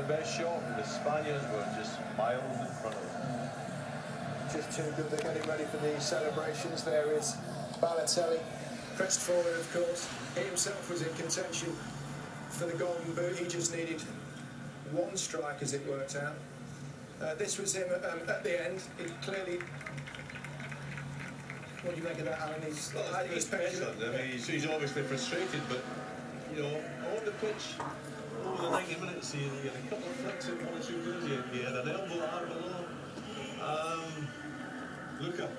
best shot, and the Spaniards were just miles in front of them. Just too good. They're getting ready for the celebrations. There is Balotelli, pressed forward, of course. He himself was in contention for the Golden Boot. He just needed one strike, as it worked out. This was him at the end. He clearly... What do you make of that, Alan? He's excellent. I mean, he's obviously frustrated, but, you know, on the pitch, over the 90 minutes, he had a couple of flicks at 1 or 2 goals. He had an elbow arm below. Luka.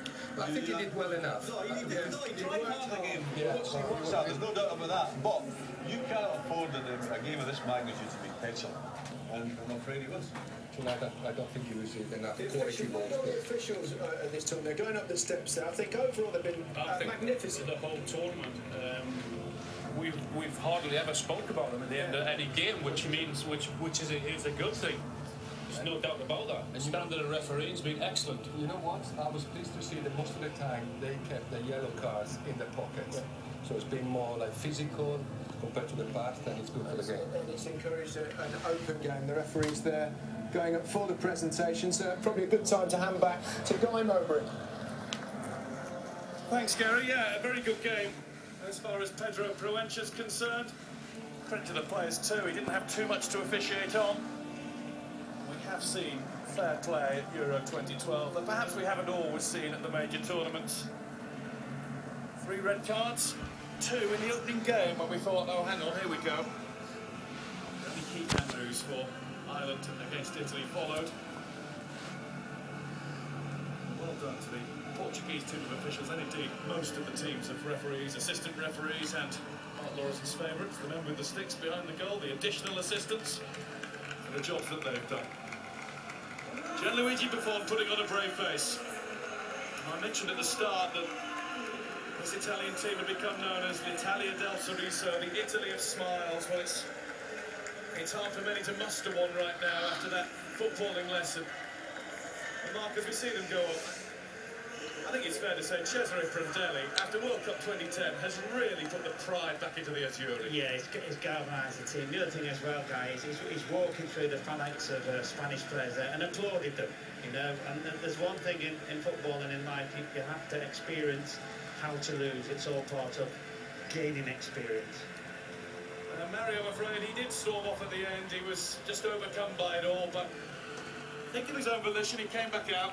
I think he did well enough. No, he did. No, he tried hard the game. He works hard, there's no doubt about that. But you cannot afford a game of this magnitude to be petulant. And I'm afraid he was. I don't think he was enough quality balls. The officials at this tournament, they're going up the steps there. I think overall they've been magnificent. The whole tournament. We've hardly ever spoke about them at the end of any game, which is a good thing. There's no doubt about that. The standard of refereeing's been excellent. You know what? I was pleased to see that most of the time they kept the yellow cards in the pockets. So it's been more like physical compared to the past, and it's good for the game. And it's encouraged an open game. The referee's there going up for the presentation, so probably a good time to hand back to Guy Mowbray. Thanks, Gary. Yeah, a very good game as far as Pedro Proença's concerned. Credit to the players too. He didn't have too much to officiate on. We have seen fair play at Euro 2012 that perhaps we haven't always seen at the major tournaments. 3 red cards, 2 in the opening game when we thought, oh, hang on, here we go. Only Keith Andrews for Ireland against Italy followed. Well done to the Portuguese team of officials, and indeed most of the teams of referees, assistant referees, and Mark Lawrence's favourites, the men with the sticks behind the goal, the additional assistants, for the jobs that they've done. Gianluigi Buffon putting on a brave face. I mentioned at the start that this Italian team had become known as l'Italia del Sorriso, the Italy of smiles. Well, it's hard for many to muster one right now after that footballing lesson. And Mark, as we see them go up, I think it's fair to say Cesare Prandelli, after World Cup 2010, has really put the pride back into the Azzurri. Yeah, it's galvanised the team. The other thing as well, guys, he's walking through the phalanx of Spanish players there and applauded them, you know. And there's one thing in football and in life, you have to experience how to lose. It's all part of gaining experience. Mario, I'm afraid he did storm off at the end. He was just overcome by it all, but I think of his own volition, he came back out.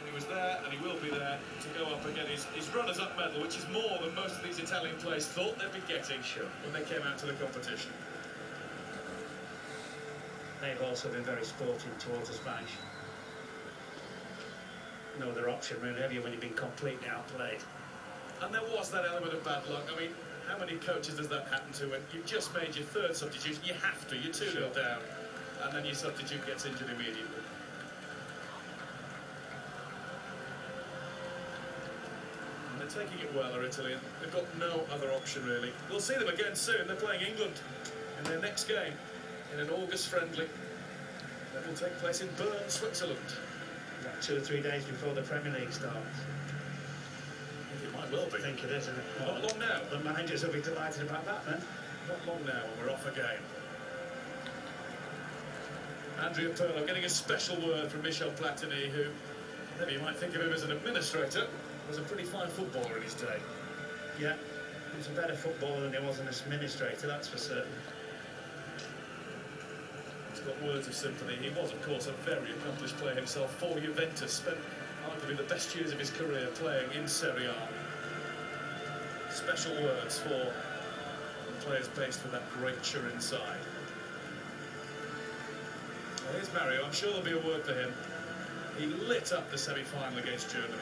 He was there, and he will be there to go up and get his runners-up medal, which is more than most of these Italian players thought they'd be getting when they came out to the competition. They've also been very sporting towards the Spanish. No other option, really, have you, when you've been completely outplayed? And there was that element of bad luck. I mean, how many coaches does that happen to when you've just made your 3rd substitution? You have to, you're 2-0 down, and then your substitute gets injured immediately. And they're taking it well, are Italy, and they've got no other option, really. We'll see them again soon. They're playing England in their next game in an August friendly that will take place in Bern, Switzerland. About 2 or 3 days before the Premier League starts. It might well be. I think it is, isn't it? Not long now. The managers will be delighted about that, then. Not long now, and we're off again. Andrea Pirlo getting a special word from Michel Platini, who, maybe you might think of him as an administrator, was a pretty fine footballer in his day. Yeah, he was a better footballer than he was an administrator, that's for certain. He's got words of sympathy. He was, of course, a very accomplished player himself for Juventus. Spent arguably the best years of his career playing in Serie A. Special words for players based with that great Turin side. Well, here's Mario. I'm sure there'll be a word for him. He lit up the semi-final against Germany,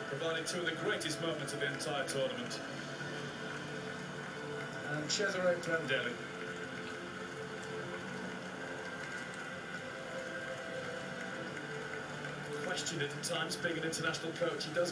provided 2 of the greatest moments of the entire tournament. And Cesare Prandelli. Questioned it at times, being an international coach, he does